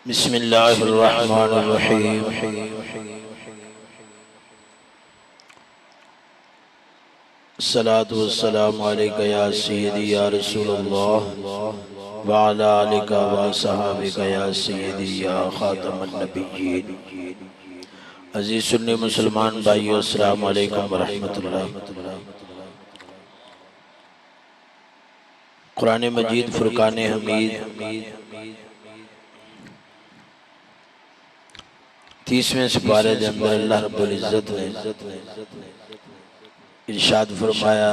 بسم اللہ الرحمن الرحیم الصلاة والسلام علیکہ یا سیدی یا رسول اللہ وعلا آلکہ وصحابکہ یا سیدی یا خاتم النبیین۔ عزیز سنی مسلمان بھائیو، السلام علیکم ورحمۃ اللہ۔ قرآن مجید فرقان حمید 30ویں سپارے دے اندر اللہ رب العزت نے ارشاد فرمایا،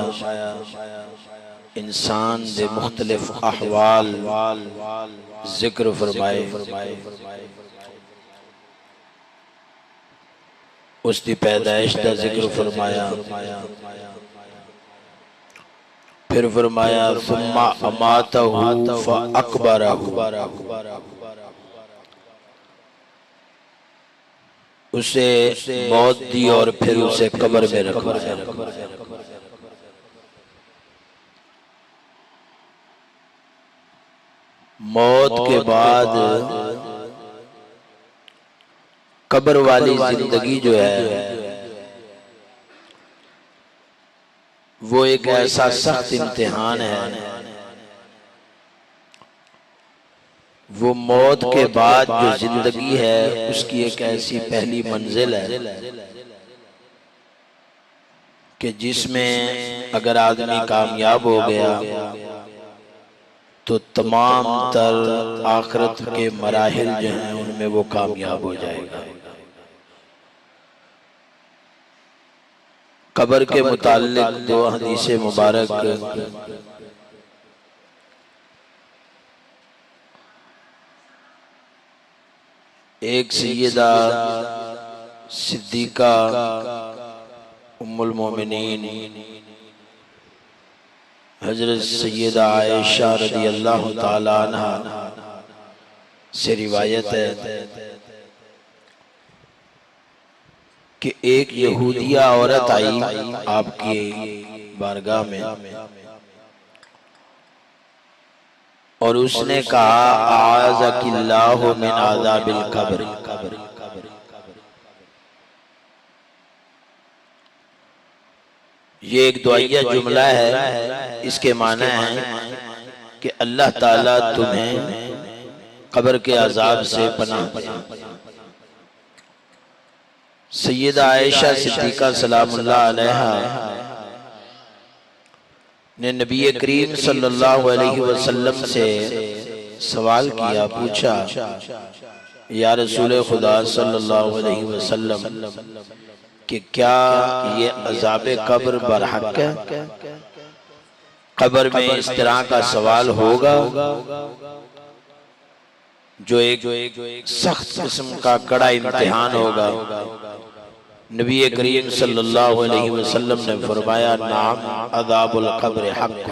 انسان دے مختلف احوال ذکر فرمائے، اس دی پیدائش دا ذکر فرمایا، پھر فرمایا ثم اماتہ فاکبرہ، اسے موت دی اور پھر اسے قبر میں رکھوایا۔ موت کے بعد قبر والی زندگی جو ہے وہ ایک ایسا سخت امتحان ہے، وہ موت کے بعد جو زندگی ہے اس کی ایک ایسی پہلی منزل ہے کہ جس میں اگر آدمی کامیاب ہو گیا تو تمام تر آخرت کے مراحل جو ہیں ان میں وہ کامیاب ہو جائے گا۔ قبر کے متعلق دو حدیث مبارک ایک سیدہ صدیقہ ام المومنین حضرت سیدہ عائشہ رضی اللہ تعالی عنہ سے روایت ہے کہ ایک یہودیہ عورت آئی آپ کی بارگاہ میں اور اس نے کہا اعاذک اللہ من عذاب القبر۔ یہ ایک دعائیہ جملہ ہے، اس کے معنی ہے کہ اللہ تعالیٰ تمہیں قبر کے عذاب سے پناہ دے۔ سیدہ عائشہ صدیقہ سلام اللہ علیہا نے نبی کریم صلی اللہ علیہ وسلم سے سوال کیا، پوچھا یا رسول خدا صلی اللہ علیہ وسلم کہ کیا یہ عذاب قبر برحق ہے؟ قبر میں اس طرح کا سوال ہوگا جو ایک سخت قسم کا کڑا امتحان ہوگا؟ نبی کریم صلی اللہ علیہ وسلم نے فرمایا نعم عذاب القبر حق،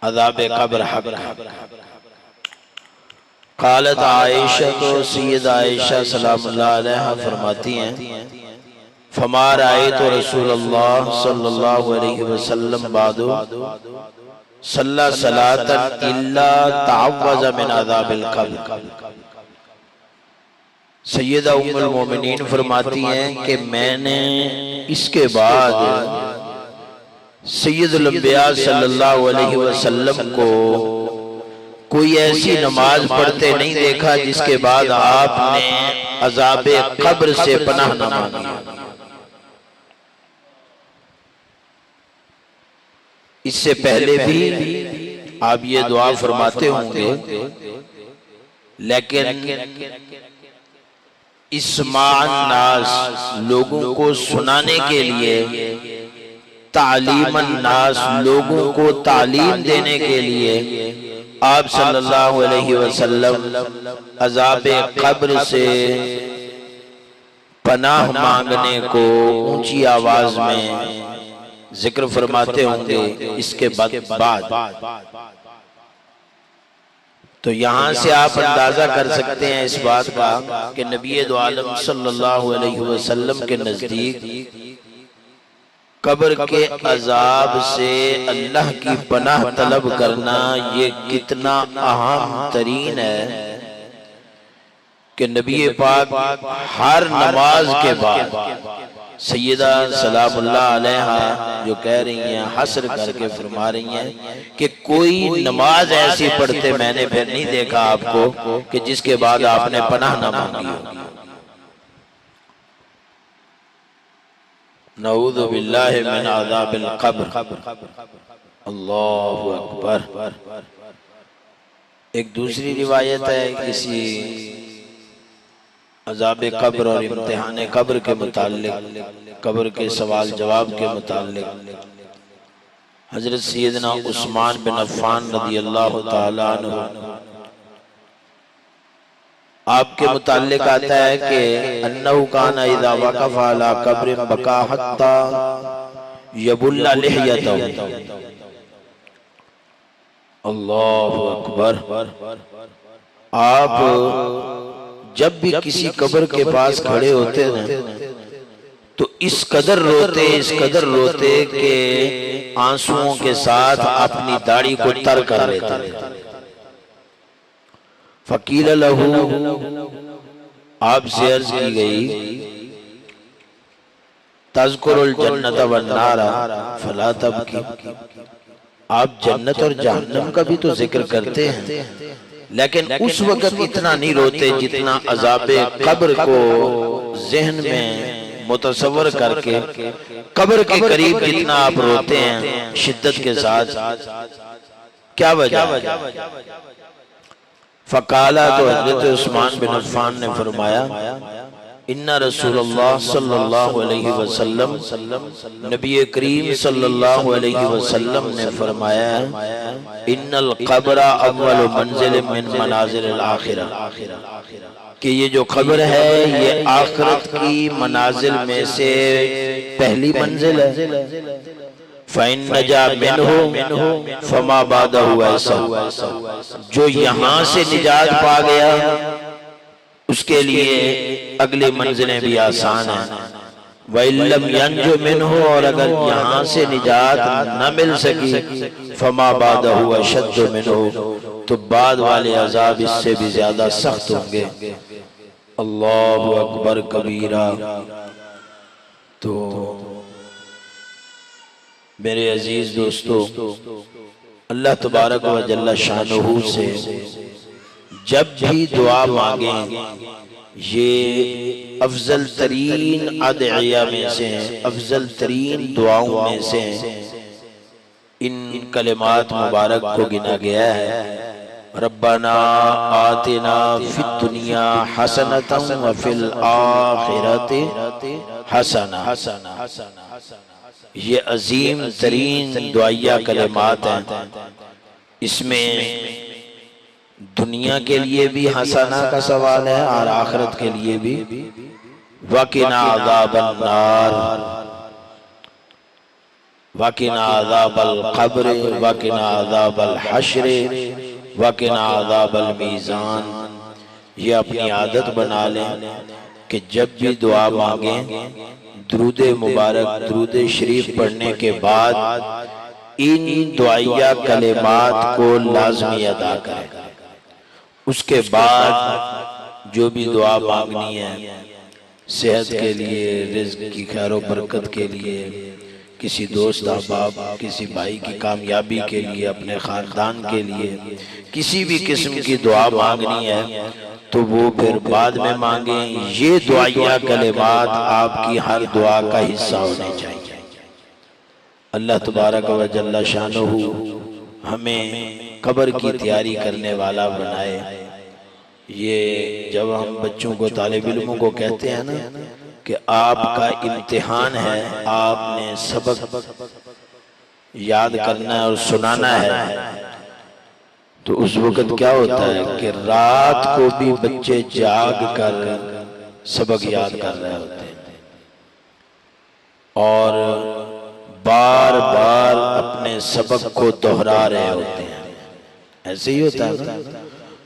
عذاب قبر حق۔ قالت عائشہ، تو سید عائشہ سلام اللہ علیہ فرماتی ہیں فما رأیت رسول اللہ صلی اللہ علیہ وسلم بعد صلی صلاة الا تعوذ من عذاب القبر۔ سیدہ ام المومنین فرماتی ہیں کہ میں نے اس کے بعد سید الانبیاء صلی اللہ علیہ وسلم کو کوئی ایسی نماز پڑھتے نہیں دیکھا جس کے بعد آپ نے عذاب قبر سے پناہ نہ مانگی۔ اس سے پہلے بھی آپ یہ دعا فرماتے ہوں گے، لیکن اسماع الناس، لوگوں کو سنانے کے لیے، تعلیم الناس، لوگوں کو تعلیم دینے کے لیے آپ صلی اللہ علیہ وسلم عذاب قبر سے پناہ مانگنے کو اونچی آواز میں ذکر فرماتے ہوں گے۔ اس کے بعد تو یہاں سے آپ اندازہ کر سکتے ہیں اس بات کا کہ نبی دو عالم صلی اللہ علیہ وسلم کے نزدیک قبر کے عذاب سے اللہ کی پناہ طلب کرنا یہ کتنا اہم ترین ہے کہ نبی پاک ہر نماز کے بعد سیدہ سلام اللہ علیہا جو کہہ رہی ہیں، حسر کر کے فرما رہی ہیں کہ کوئی نماز ایسی پڑھتے میں نے پھر نہیں دیکھا آپ کو کہ جس کے بعد آپ نے پناہ نہ مانگی ہو۔ نعوذ باللہ من عذاب القبر۔ اللہ اکبر۔ ایک دوسری روایت ہے کسی عذاب قبر اور امتحان قبر کے متعلق، قبر کے سوال جواب کے متعلق، حضرت سیدنا عثمان بن عفان رضی اللہ تعالیٰ عنہ آپ کے متعلق آتا ہے کہ انہو کان اذا وقف علی قبر بکا حتی یبل لحیتہ۔ اللہ اکبر۔ آپ جب بھی کسی قبر کے پاس کھڑے ہوتے ہیں تو اس قدر روتے کہ آنسوؤں کے ساتھ اپنی داڑھی کو تر کر لیتے ہیں۔ فقیل لہو، آپ سے عرض کی گئی، تذکر الجنت والنار فلا تبکی، آپ جنت اور جہنم کا بھی تو ذکر کرتے ہیں لیکن اس وقت اتنا نہیں روتے جتنا عذاب قبر کو ذہن میں متصور کر کے قبر کے قریب جتنا آپ روتے ہیں شدت کے ساتھ۔ کیا وجہ؟ فقالا، تو حضرت عثمان بن عفان نے فرمایا، ان رسول اللہ صلی اللہ علیہ وسلم، نبی کریم صلی اللہ علیہ وسلم نے فرمایا، ان القبر اول منزل من منازل الاخرہ، کہ یہ جو قبر ہے یہ آخرت کی منازل میں سے پہلی منزل ہے۔ فَإِن نَجَا مِنْهُ فَمَا بَعْدَهُ أَيْسَرُ، جو یہاں سے نجات پا گیا اس کے لیے اگلی منزلیں بھی آسان ہیں۔ وَإِن لَمْ يَنْجُ مِنْهُ، اور اگر یہاں سے نجات نہ مل سکی، فَمَا بَعْدَهُ أَشَدُّ مِنْهُ، تو بعد والے عذاب اس سے بھی زیادہ سخت ہوں گے۔ اللہ اکبر کبیرہ۔ تو میرے عزیز دوستو، اللہ تبارک و جل شانہ سے جب بھی دعا مانگیں یہ افضل ترین ادعیہ میں سے ہیں، افضل ترین دعاؤں میں سے ہیں۔ ان کلمات مبارک کو گنا گیا ہے، ربنا آتنا فی الدنیا حسنۃ وفی الآخرۃ حسنہ۔ یہ عظیم ترین دعائیہ کلمات ہیں، اس میں دنیا کے لیے بھی حسنہ کا سوال ہے اور آخرت کے لیے بھی۔ وَقِنَا عَذَابَ النَّارِ، وَقِنَا عَذَابَ الْقَبْرِ، وَقِنَا عَذَابَ الْحَشْرِ، وَقِنَا عَذَابَ الْمِيزَانِ۔ یہ اپنی عادت بنا لیں کہ جب بھی دعا مانگیں درود مبارک، درود شریف پڑھنے کے بعد ان دعائیہ کلمات کو لازمی ادا کریں۔ اس کے بعد جو بھی دعا مانگنی ہے، صحت کے لیے، رزق کی خیر و برکت کے لیے، کسی دوست احباب، کسی بھائی کی کامیابی کے لیے، اپنے خاندان کے لیے کسی بھی قسم کی دعا مانگنی ہے تو وہ پھر بعد میں مانگیں۔ یہ دعائیہ کلمات آپ کی ہر دعا کا حصہ ہونے چاہیے۔ اللہ تبارک و جل شانہ ہمیں قبر کی تیاری کرنے والا بنائے۔ یہ جب ہم بچوں کو، طالب علموں کو کہتے ہیں نا کہ آپ کا امتحان ہے، آپ نے سبق یاد کرنا ہے اور سنانا ہے، تو اس وقت کیا ہوتا ہے کہ رات کو بھی بچے جاگ کر سبق یاد کر رہے ہوتے ہیں اور بار بار اپنے سبق کو دہرا رہے ہوتے ہیں۔ ایسے ہی ہوتا ہے نا؟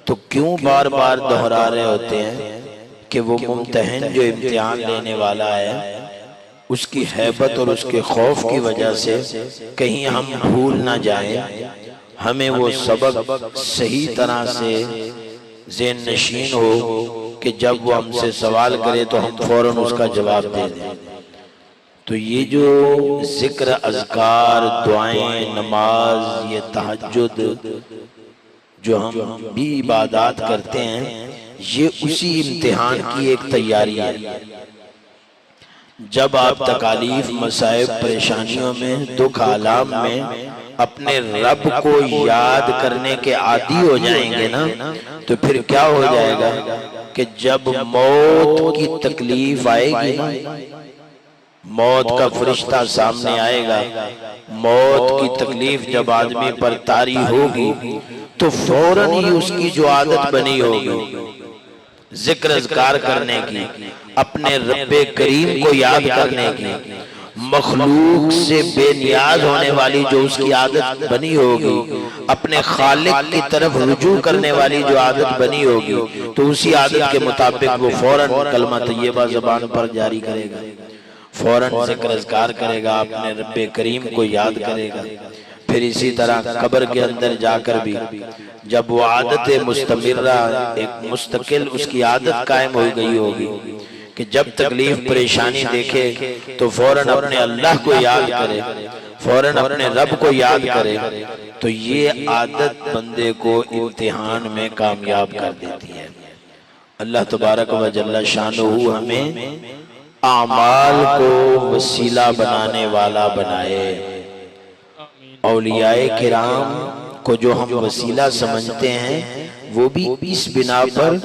تو کیوں بار بار دہرا رہے ہوتے ہیں کہ وہ ممتحن جو امتحان لینے والا ہے اس کی ہیبت اور اس کے خوف کی وجہ سے کہیں ہم بھول نہ جائیں، ہمیں وہ سبق صحیح طرح سے ذہن نشین ہو کہ جب وہ ہم سے سوال کرے تو ہم فوراً اس کا جواب دے دیں۔ تو یہ جو ذکر، اذکار، دعائیں، نماز، یہ تہجد جو ہم بھی عبادات کرتے ہیں، یہ اسی امتحان کی ایک تیاری ہے۔ جب آپ تکالیف، مصائب، پریشانیوں میں، دکھ آلام میں اپنے رب کو یاد کرنے کے عادی ہو جائیں گے نا، تو پھر کیا ہو جائے گا کہ جب موت کی تکلیف آئے گی نا، موت کا فرشتہ سامنے آئے گا، موت کی تکلیف جب آدمی پر طاری ہوگی تو فوراً ہی اس کی جو عادت بنی ہوگی ذکر اذکار کرنے کی، اپنے رب کریم کو یاد کرنے کی، مخلوق سے بے نیاز ہونے والی جو اس کی عادت بنی ہوگی، اپنے خالق کی طرف رجوع کرنے والی جو عادت بنی ہوگی، تو اسی عادت کے مطابق وہ فوراً کلمہ طیبہ زبان پر جاری کرے گا، فوراً ذکر اذکار کرے گا، اپنے رب کریم کو یاد کرے گا۔ پھر اسی طرح قبر کے اندر جا کر بھی جب وہ عادت مستمرہ، ایک مستقل اس کی عادت قائم ہو گئی ہوگی کہ جب تکلیف پریشانی دیکھے تو فوراً اپنے اللہ کو یاد کرے، فوراً اپنے رب کو یاد کرے، تو یہ عادت بندے کو امتحان میں کامیاب کر دیتی ہے۔ اللہ تبارک و جل شانہ ہمیں اعمال کو وسیلہ بنانے والا بنائے۔ اولیاء کرام کو جو ہم وسیلہ سمجھتے ہیں وہ بھی اس بنا پر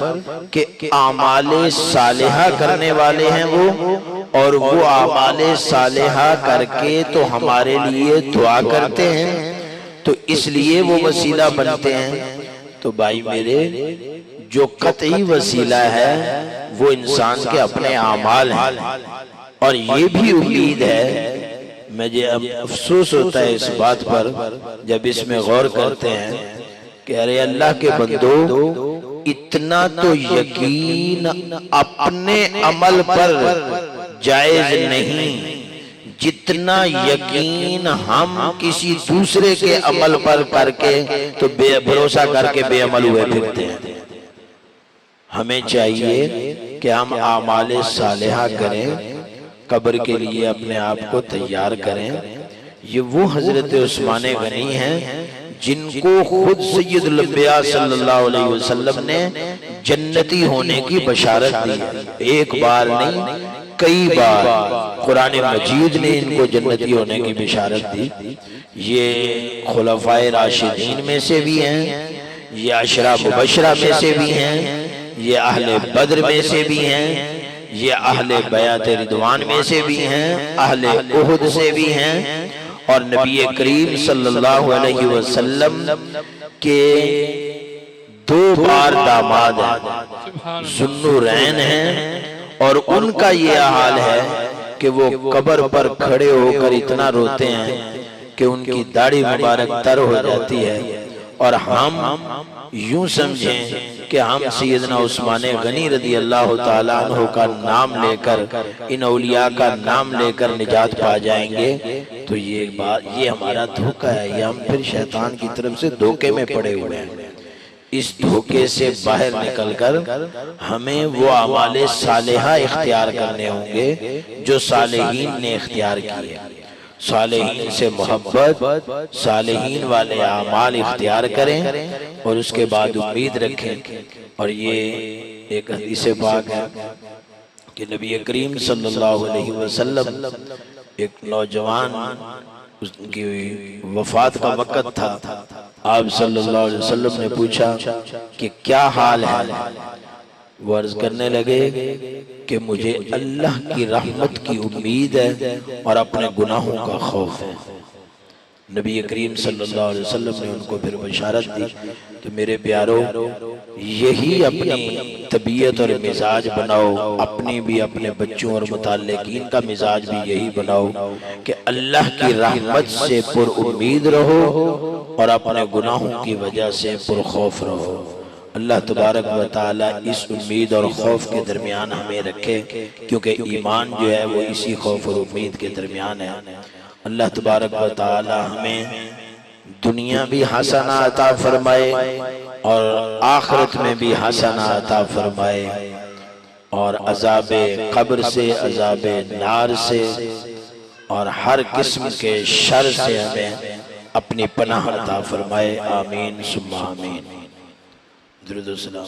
کہ اعمال صالحہ کرنے والے ہیں وہ، اور وہ اعمال صالحہ کر کے تو ہمارے لیے دعا کرتے ہیں، تو اس لیے وہ وسیلہ بنتے ہیں۔ تو بھائی میرے، جو قطعی وسیلہ ہے وہ انسان کے اپنے اعمال ہیں، اور یہ بھی امید ہے، مجھے اب افسوس ہوتا ہے اس بات پر جب اس میں غور کرتے ہیں کہ ارے اللہ کے بندو، اتنا تو یقین اپنے عمل پر جائز نہیں جتنا یقین ہم کسی دوسرے کے عمل پر کر کے تو بھروسہ کر کے بے عمل ہوئے پھرتے ہیں۔ ہمیں چاہیے کہ ہم اعمال صالحہ کریں، قبر کے لیے اپنے آپ کو تیار کریں۔ یہ وہ حضرت عثمان غنی ہیں جن کو خود سید الانبیاء صلی اللہ علیہ وسلم نے جنتی ہونے کی بشارت دی، ایک بار نہیں کئی بار قرآن مجید نے ان کو جنتی ہونے کی بشارت دی۔ یہ خلفائے راشدین میں سے بھی ہیں، یہ عشرہ مبشرہ میں سے بھی ہیں، یہ اہل بدر میں سے بھی ہیں، یہ اہل بیعت رضوان میں سے بھی ہیں، اہل احد سے بھی ہیں، اور نبی کریم صلی اللہ علیہ وسلم کے دو بار داماد ہیں، ذوالنورین ہیں، اور ان کا یہ حال ہے کہ وہ قبر پر کھڑے ہو کر اتنا روتے ہیں کہ ان کی داڑھی مبارک تر ہو جاتی ہے، اور ہم یوں سمجھیں کہ ہم سیدنا عثمان غنی رضی اللہ تعالیٰ عنہ کا نام لے کر، ان اولیاء کا نام لے کر نجات پا جائیں گے، تو یہ ہمارا دھوکہ ہے، یہ ہم پھر شیطان کی طرف سے دھوکے میں پڑے ہوئے ہیں۔ اس دھوکے سے باہر نکل کر ہمیں وہ اعمال صالحہ اختیار کرنے ہوں گے جو صالحین نے اختیار کیے، صالحین سے محبت، صالحین والے اعمال اختیار کریں، اور اس کے بعد امید رکھیں۔ اور یہ ایک حدیث پاک ہے کہ نبی کریم صلی اللہ علیہ وسلم، ایک نوجوان، اس کی وفات کا وقت تھا، آپ صلی اللہ علیہ وسلم نے پوچھا کہ کیا حال ہے؟ وہ عرض کرنے لگے کہ مجھے اللہ کی رحمت کی امید ہے اور اپنے گناہوں کا خوف ہے۔ نبی کریم صلی اللہ علیہ وسلم نے ان کو پھر بشارت دی۔ تو میرے پیارو، یہی اپنی طبیعت اور مزاج بناؤ، اپنی بھی، اپنے بچوں اور متعلقین کا مزاج بھی یہی بناؤ کہ اللہ کی رحمت سے پر امید رہو اور اپنے گناہوں کی وجہ سے پر خوف رہو۔ اللہ تبارک و تعالی اس امید اور خوف کے درمیان ہمیں رکھے، کیونکہ ایمان جو ہے وہ اسی خوف اور امید کے درمیان ہے۔ اللہ تبارک و تعالی ہمیں دنیا بھی حسنہ عطا فرمائے اور آخرت میں بھی حسنہ عطا فرمائے۔ اور عذاب قبر سے، عذاب نار سے، اور ہر قسم کے شر سے ہمیں اپنی پناہ عطا فرمائے، آمین ثم آمین۔ درود و سلام